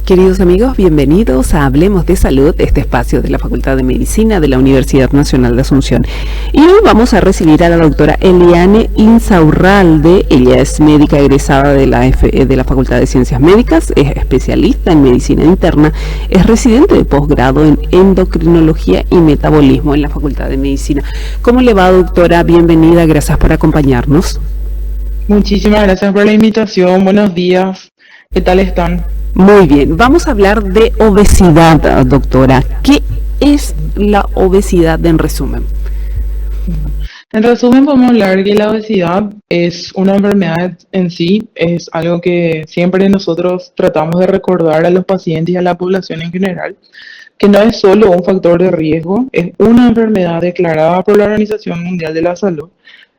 Queridos amigos, bienvenidos a Hablemos de Salud, este espacio de la Facultad de Medicina de la Universidad Nacional de Asunción. Y hoy vamos a recibir a la doctora Eliane Insaurralde. Ella es médica egresada de la Facultad de Ciencias Médicas, es especialista en medicina interna, es residente de posgrado en endocrinología y metabolismo en la Facultad de Medicina. ¿Cómo le va, doctora? Bienvenida, gracias por acompañarnos. Muchísimas gracias por la invitación, buenos días, ¿qué tal están? Muy bien, vamos a hablar de obesidad, doctora. ¿Qué es la obesidad en resumen? En resumen, podemos hablar que la obesidad es una enfermedad en sí, es algo que siempre nosotros tratamos de recordar a los pacientes y a la población en general, que no es solo un factor de riesgo, es una enfermedad declarada por la Organización Mundial de la Salud.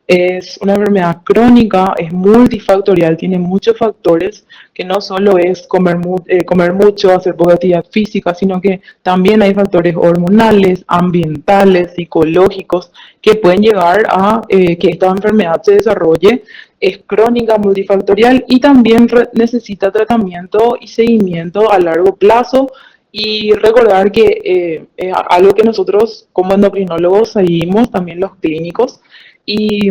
Es una enfermedad crónica, es multifactorial, tiene muchos factores, que no solo es comer mucho, hacer poca actividad física, sino que también hay factores hormonales, ambientales, psicológicos, que pueden llegar a que esta enfermedad se desarrolle. Es crónica, multifactorial y también necesita tratamiento y seguimiento a largo plazo. Y recordar que es algo que nosotros como endocrinólogos seguimos, también los clínicos, y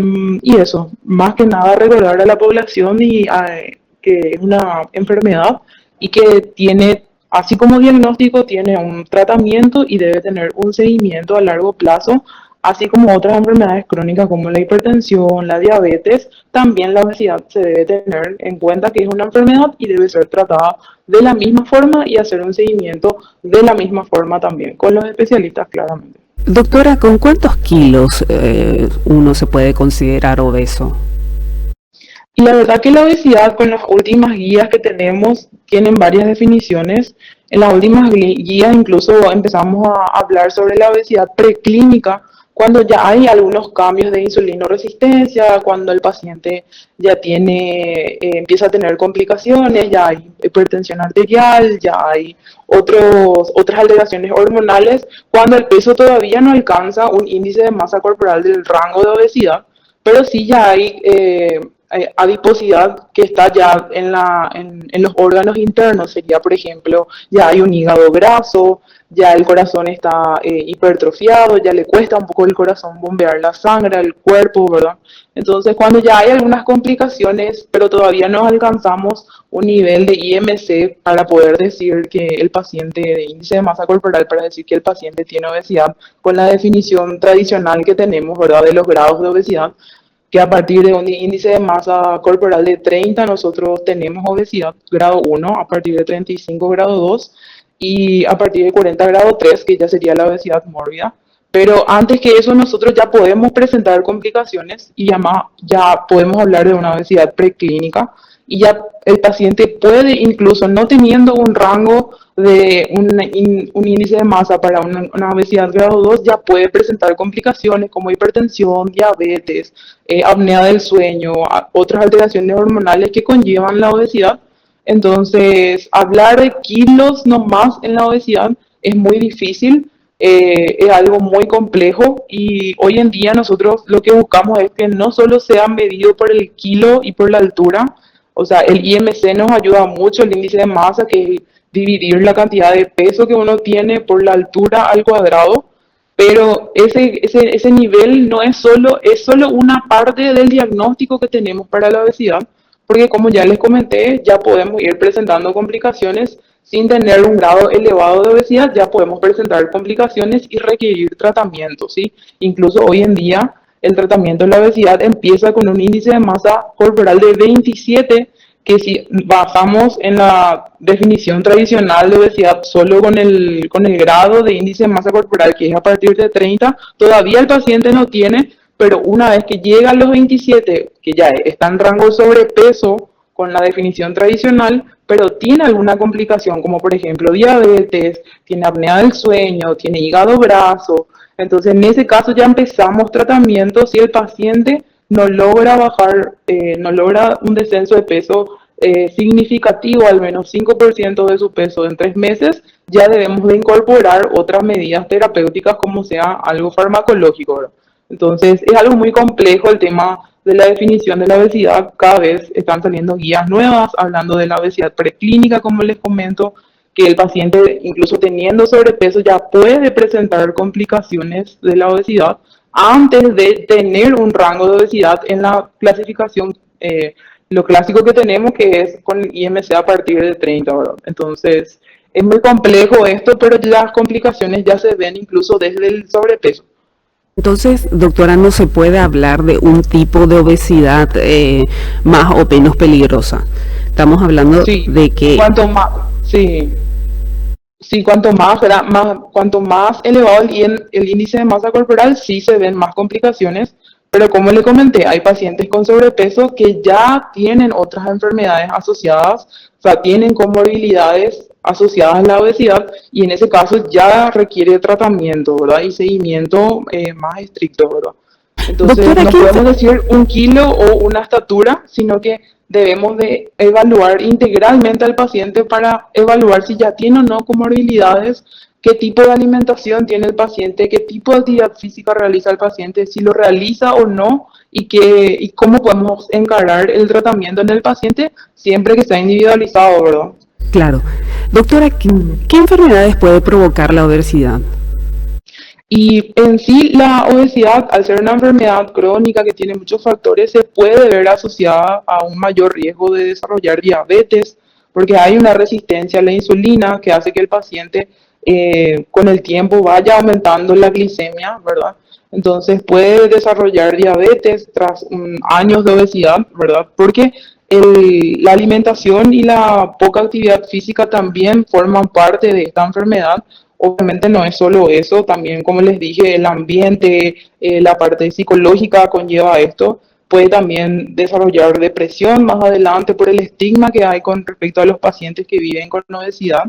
eso, más que nada recordar a la población que es una enfermedad y que tiene, así como diagnóstico, tiene un tratamiento y debe tener un seguimiento a largo plazo, así como otras enfermedades crónicas como la hipertensión, la diabetes. También la obesidad se debe tener en cuenta que es una enfermedad y debe ser tratada de la misma forma y hacer un seguimiento de la misma forma también, con los especialistas claramente. Doctora, ¿con cuántos kilos uno se puede considerar obeso? Y la verdad que la obesidad, con las últimas guías que tenemos, tienen varias definiciones. En las últimas guías incluso empezamos a hablar sobre la obesidad preclínica, cuando ya hay algunos cambios de insulinoresistencia, cuando el paciente ya empieza a tener complicaciones, ya hay hipertensión arterial, ya hay otras alteraciones hormonales, cuando el peso todavía no alcanza un índice de masa corporal del rango de obesidad, pero sí ya hay adiposidad que está ya en los órganos internos. Sería, por ejemplo, ya hay un hígado graso, ya el corazón está hipertrofiado, ya le cuesta un poco el corazón bombear la sangre al cuerpo, ¿verdad? Entonces, cuando ya hay algunas complicaciones, pero todavía no alcanzamos un nivel de IMC para poder decir que el paciente, de índice de masa corporal, para decir que el paciente tiene obesidad, con la definición tradicional que tenemos, ¿verdad?, de los grados de obesidad, que a partir de un índice de masa corporal de 30 nosotros tenemos obesidad grado 1, a partir de 35 grado 2 y a partir de 40 grado 3, que ya sería la obesidad mórbida. Pero antes que eso nosotros ya podemos presentar complicaciones y ya podemos hablar de una obesidad preclínica, y ya el paciente puede, incluso no teniendo un rango de un índice de masa para una obesidad grado 2, ya puede presentar complicaciones como hipertensión, diabetes, apnea del sueño, otras alteraciones hormonales que conllevan la obesidad. Entonces, hablar de kilos nomás en la obesidad es muy difícil, es algo muy complejo, y hoy en día nosotros lo que buscamos es que no solo sea medido por el kilo y por la altura. O sea, el IMC nos ayuda mucho, el índice de masa, que es dividir la cantidad de peso que uno tiene por la altura al cuadrado, pero ese nivel no es solo una parte del diagnóstico que tenemos para la obesidad, porque como ya les comenté, ya podemos ir presentando complicaciones sin tener un grado elevado de obesidad, ya podemos presentar complicaciones y requerir tratamiento, ¿sí? Incluso hoy en día el tratamiento de la obesidad empieza con un índice de masa corporal de 27, que si bajamos en la definición tradicional de obesidad solo con el grado de índice de masa corporal, que es a partir de 30, todavía el paciente no tiene, pero una vez que llega a los 27, que ya está en rango de sobrepeso con la definición tradicional, pero tiene alguna complicación, como por ejemplo diabetes, tiene apnea del sueño, tiene hígado graso. Entonces, en ese caso ya empezamos tratamiento. Si el paciente no logra no logra un descenso de peso significativo, al menos 5% de su peso en 3 meses, ya debemos de incorporar otras medidas terapéuticas, como sea algo farmacológico, ¿verdad? Entonces, es algo muy complejo el tema de la definición de la obesidad. Cada vez están saliendo guías nuevas hablando de la obesidad preclínica, como les comento, que el paciente, incluso teniendo sobrepeso, ya puede presentar complicaciones de la obesidad antes de tener un rango de obesidad en la clasificación. Lo clásico que tenemos que es con el IMC a partir de 30, ¿verdad? Entonces, es muy complejo esto, pero las complicaciones ya se ven incluso desde el sobrepeso. Entonces, doctora, no se puede hablar de un tipo de obesidad más o menos peligrosa. Estamos hablando Sí, de que, cuanto más, sí, sí, cuanto más elevado el índice de masa corporal, sí se ven más complicaciones, pero como le comenté, hay pacientes con sobrepeso que ya tienen otras enfermedades asociadas, o sea, tienen comorbilidades asociadas a la obesidad y en ese caso ya requiere tratamiento, ¿verdad? Y seguimiento más estricto, ¿verdad? Entonces, doctora, no ¿qué, podemos decir un kilo o una estatura, sino que debemos de evaluar integralmente al paciente para evaluar si ya tiene o no comorbilidades, qué tipo de alimentación tiene el paciente, qué tipo de actividad física realiza el paciente, si lo realiza o no y cómo podemos encarar el tratamiento en el paciente siempre que sea individualizado, ¿verdad? claro, doctora, ¿qué enfermedades puede provocar la obesidad? Y en sí la obesidad, al ser una enfermedad crónica que tiene muchos factores, se puede ver asociada a un mayor riesgo de desarrollar diabetes, porque hay una resistencia a la insulina que hace que el paciente con el tiempo vaya aumentando la glicemia, ¿verdad? Entonces puede desarrollar diabetes tras años de obesidad, ¿verdad? Porque la alimentación y la poca actividad física también forman parte de esta enfermedad. Obviamente no es solo eso, también como les dije, el ambiente, la parte psicológica conlleva esto. Puede también desarrollar depresión más adelante por el estigma que hay con respecto a los pacientes que viven con obesidad.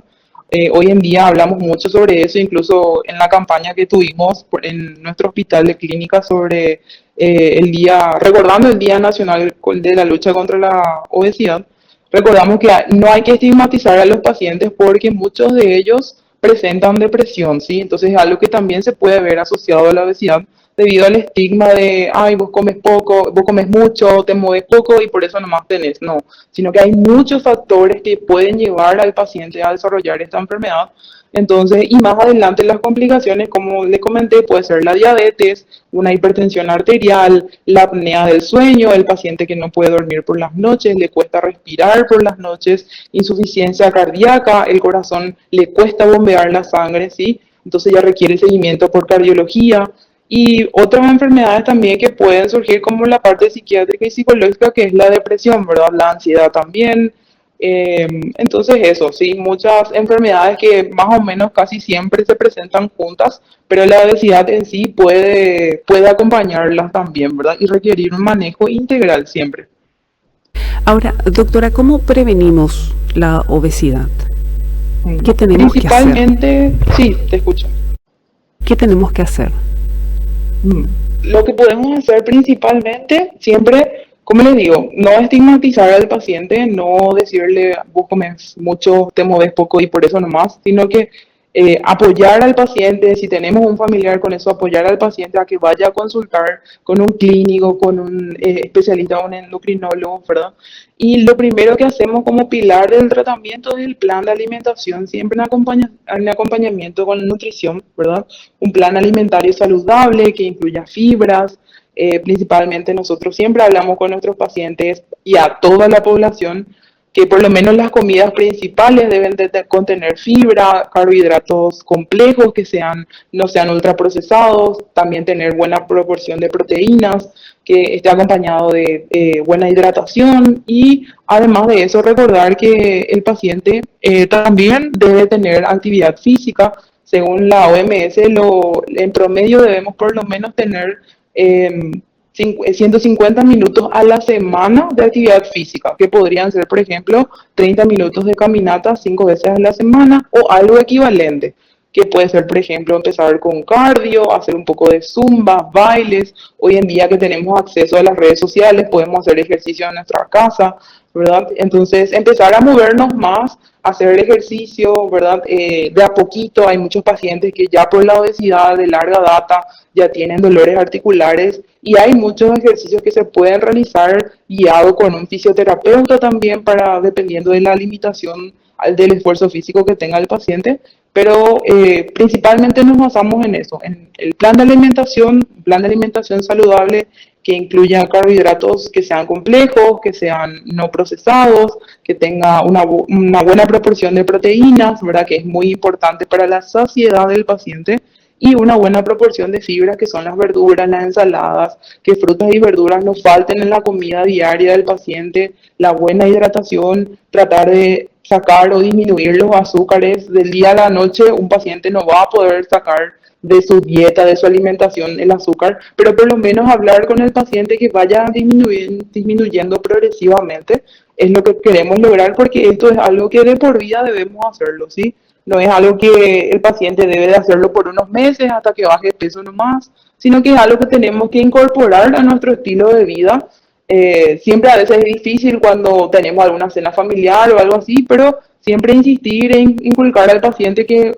Hoy en día hablamos mucho sobre eso, incluso en la campaña que tuvimos en nuestro hospital de clínica sobre el día, recordando el Día Nacional de la Lucha contra la Obesidad. Recordamos que no hay que estigmatizar a los pacientes porque muchos de ellos presentan depresión, ¿sí? Entonces es algo que también se puede ver asociado a la obesidad debido al estigma de, ay, vos comes poco, vos comes mucho, te mueves poco y por eso nomás tenés. No, sino que hay muchos factores que pueden llevar al paciente a desarrollar esta enfermedad. Entonces, y más adelante las complicaciones, como le comenté, puede ser la diabetes, una hipertensión arterial, la apnea del sueño, el paciente que no puede dormir por las noches, le cuesta respirar por las noches, insuficiencia cardíaca, el corazón le cuesta bombear la sangre, ¿sí? Entonces ya requiere seguimiento por cardiología. Y otras enfermedades también que pueden surgir como la parte psiquiátrica y psicológica, que es la depresión, ¿verdad? La ansiedad también. Entonces eso, sí, muchas enfermedades que más o menos casi siempre se presentan juntas, pero la obesidad en sí puede acompañarlas también, ¿verdad? Y requerir un manejo integral siempre. Ahora, doctora, ¿cómo prevenimos la obesidad? ¿Qué tenemos que hacer? Principalmente, sí, te escucho. ¿Qué tenemos que hacer? Mm. Lo que podemos hacer principalmente, siempre, como les digo, no estigmatizar al paciente, no decirle vos comes mucho, te mueves poco y por eso nomás, sino que apoyar al paciente, si tenemos un familiar con eso, apoyar al paciente a que vaya a consultar con un clínico, con un especialista, un endocrinólogo, ¿verdad? Y lo primero que hacemos como pilar del tratamiento es el plan de alimentación, siempre en acompañamiento con nutrición, ¿verdad? Un plan alimentario saludable que incluya fibras. Principalmente nosotros siempre hablamos con nuestros pacientes y a toda la población que por lo menos las comidas principales deben de contener fibra, carbohidratos complejos que no sean ultraprocesados, también tener buena proporción de proteínas, que esté acompañado de buena hidratación y además de eso recordar que el paciente también debe tener actividad física. Según la OMS, en promedio debemos por lo menos tener 150 minutos a la semana de actividad física, que podrían ser, por ejemplo, 30 minutos de caminata 5 veces a la semana o algo equivalente, que puede ser, por ejemplo, empezar con cardio, hacer un poco de zumba, bailes. Hoy en día que tenemos acceso a las redes sociales, podemos hacer ejercicio en nuestra casa, ¿verdad? Entonces, empezar a movernos más, hacer ejercicio, ¿verdad? De a poquito, hay muchos pacientes que ya por la obesidad de larga data ya tienen dolores articulares y hay muchos ejercicios que se pueden realizar guiado con un fisioterapeuta también para, dependiendo de la limitación del esfuerzo físico que tenga el paciente, pero principalmente nos basamos en eso, en el plan de alimentación saludable que incluya carbohidratos que sean complejos, que sean no procesados, que tenga una buena proporción de proteínas, ¿verdad? Que es muy importante para la saciedad del paciente, y una buena proporción de fibras, que son las verduras, las ensaladas, que frutas y verduras no falten en la comida diaria del paciente, la buena hidratación, tratar de sacar o disminuir los azúcares del día a la noche. Un paciente no va a poder sacar de su dieta, de su alimentación, el azúcar, pero por lo menos hablar con el paciente que vaya disminuyendo progresivamente es lo que queremos lograr, porque esto es algo que de por vida debemos hacerlo, ¿sí? No es algo que el paciente debe de hacerlo por unos meses hasta que baje de peso nomás, sino que es algo que tenemos que incorporar a nuestro estilo de vida. Siempre a veces es difícil cuando tenemos alguna cena familiar o algo así, pero siempre insistir en inculcar al paciente que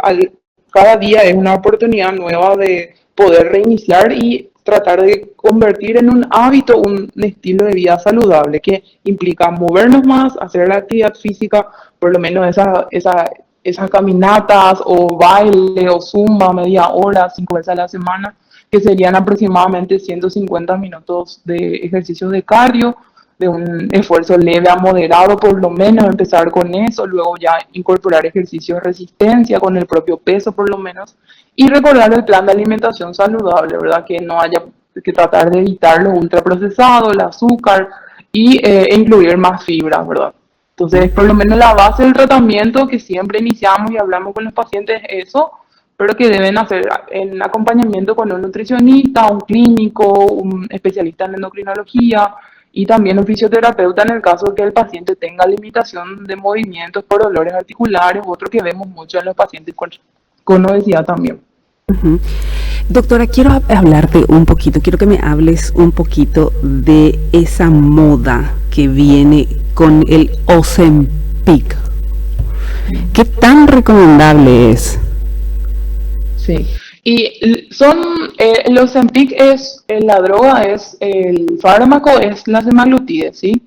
cada día es una oportunidad nueva de poder reiniciar y tratar de convertir en un hábito, un estilo de vida saludable que implica movernos más, hacer la actividad física, por lo menos esas caminatas o baile o zumba media hora, 5 veces a la semana, que serían aproximadamente 150 minutos de ejercicios de cardio, de un esfuerzo leve a moderado, por lo menos empezar con eso, luego ya incorporar ejercicios de resistencia con el propio peso por lo menos, y recordar el plan de alimentación saludable, ¿verdad? Que no haya que tratar de evitar lo ultraprocesado, el azúcar, y incluir más fibra, ¿verdad? Entonces, por lo menos la base del tratamiento que siempre iniciamos y hablamos con los pacientes es eso, pero que deben hacer en acompañamiento con un nutricionista, un clínico, un especialista en endocrinología y también un fisioterapeuta en el caso de que el paciente tenga limitación de movimientos por dolores articulares, otro que vemos mucho en los pacientes con obesidad también. Uh-huh. Doctora, quiero hablarte un poquito, quiero que me hables un poquito de esa moda que viene con el Ozempic. ¿Qué tan recomendable es? Sí, y el Ozempic es, la droga es, el fármaco es la semaglutide, ¿sí?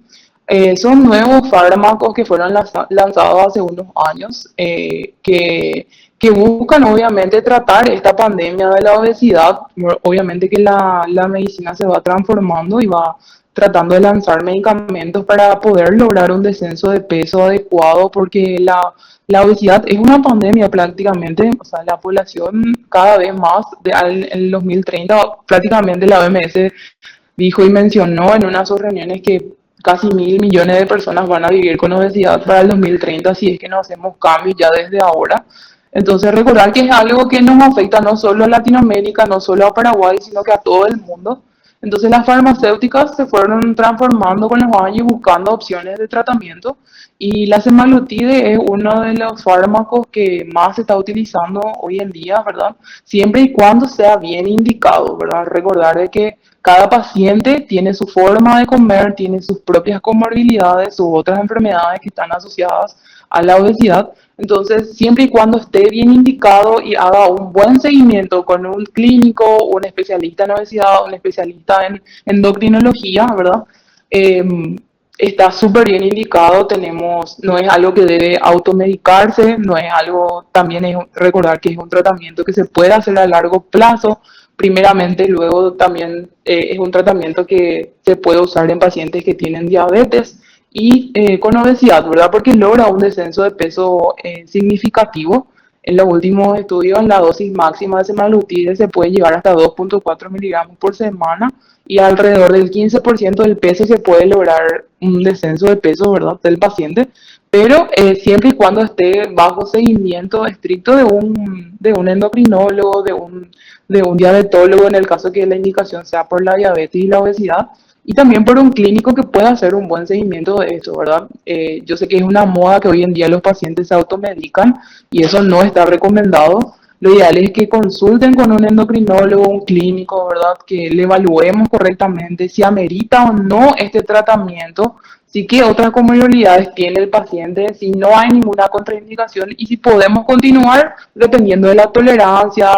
Son nuevos fármacos que fueron lanzados hace unos años, que buscan obviamente tratar esta pandemia de la obesidad. Obviamente que la medicina se va transformando y va tratando de lanzar medicamentos para poder lograr un descenso de peso adecuado, porque la obesidad es una pandemia prácticamente. O sea, la población cada vez más, en el 2030 prácticamente la OMS dijo y mencionó en una de sus reuniones que casi 1.000 millones de personas van a vivir con obesidad para el 2030 si es que no hacemos cambios ya desde ahora. Entonces recordar que es algo que nos afecta no solo a Latinoamérica, no solo a Paraguay, sino que a todo el mundo. Entonces las farmacéuticas se fueron transformando con los años buscando opciones de tratamiento, y la semaglutide es uno de los fármacos que más se está utilizando hoy en día, ¿verdad? Siempre y cuando sea bien indicado, ¿verdad? Recordar de que cada paciente tiene su forma de comer, tiene sus propias comorbilidades u otras enfermedades que están asociadas a la obesidad. Entonces, siempre y cuando esté bien indicado y haga un buen seguimiento con un clínico, un especialista en obesidad, un especialista en endocrinología, ¿verdad? Está súper bien indicado. No es algo que debe automedicarse, no es algo, también es recordar que es un tratamiento que se puede hacer a largo plazo, primeramente, luego también es un tratamiento que se puede usar en pacientes que tienen diabetes y con obesidad, ¿verdad? Porque logra un descenso de peso significativo. En los últimos estudios, la dosis máxima de semaglutide se puede llegar hasta 2.4 miligramos por semana, y alrededor del 15% del peso se puede lograr un descenso de peso, ¿verdad?, del paciente, pero siempre y cuando esté bajo seguimiento estricto de un endocrinólogo, de un diabetólogo, en el caso que la indicación sea por la diabetes y la obesidad, y también por un clínico que pueda hacer un buen seguimiento de eso, ¿verdad? Yo sé que es una moda que hoy en día los pacientes se automedican y eso no está recomendado. Lo ideal es que consulten con un endocrinólogo, un clínico, ¿verdad? Que le evaluemos correctamente si amerita o no este tratamiento, si qué otras comorbilidades tiene el paciente, si no hay ninguna contraindicación y si podemos continuar dependiendo de la tolerancia,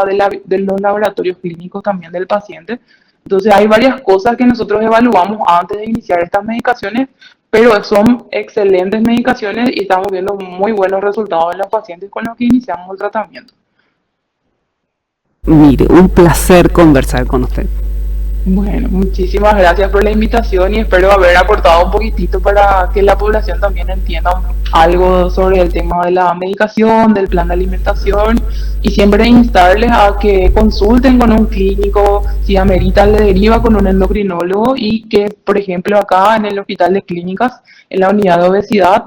de los laboratorios clínicos también del paciente. Entonces hay varias cosas que nosotros evaluamos antes de iniciar estas medicaciones, pero son excelentes medicaciones y estamos viendo muy buenos resultados en los pacientes con los que iniciamos el tratamiento. Mire, un placer conversar con usted. Bueno, muchísimas gracias por la invitación y espero haber aportado un poquitito para que la población también entienda algo sobre el tema de la medicación, del plan de alimentación, y siempre instarles a que consulten con un clínico, si amerita le deriva con un endocrinólogo, y que, por ejemplo, acá en el Hospital de Clínicas, en la unidad de obesidad,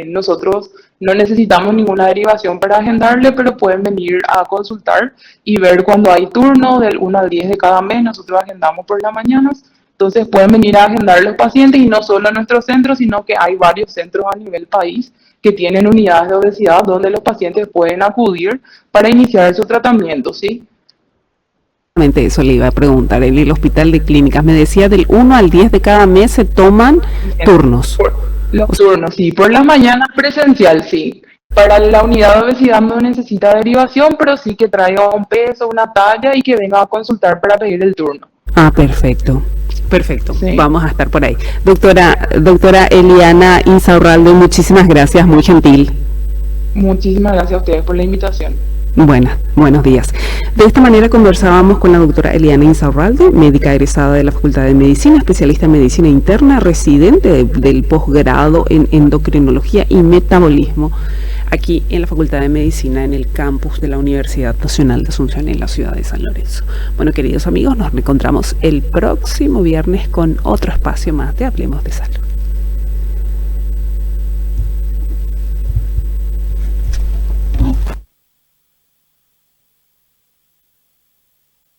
nosotros no necesitamos ninguna derivación para agendarle, pero pueden venir a consultar y ver cuando hay turno del 1 al 10 de cada mes. Nosotros agendamos por las mañanas, entonces pueden venir a agendar los pacientes, y no solo en nuestro centro, sino que hay varios centros a nivel país que tienen unidades de obesidad donde los pacientes pueden acudir para iniciar su tratamiento, ¿sí? Eso le iba a preguntar. En el Hospital de Clínicas me decía del 1 al 10 de cada mes se toman turnos. Los turnos, sí. Por las mañanas presencial, sí. Para la unidad de obesidad no necesita derivación, pero sí que traiga un peso, una talla, y que venga a consultar para pedir el turno. Ah, perfecto. Perfecto, sí. Vamos a estar por ahí. Doctora Eliana Insaurralde, muchísimas gracias, muy gentil. Muchísimas gracias a ustedes por la invitación. Buenos días. De esta manera conversábamos con la doctora Eliana Insaurralde, médica egresada de la Facultad de Medicina, especialista en medicina interna, residente del posgrado en endocrinología y metabolismo, aquí en la Facultad de Medicina, en el campus de la Universidad Nacional de Asunción, en la ciudad de San Lorenzo. Bueno, queridos amigos, nos reencontramos el próximo viernes con otro espacio más de Hablemos de Salud.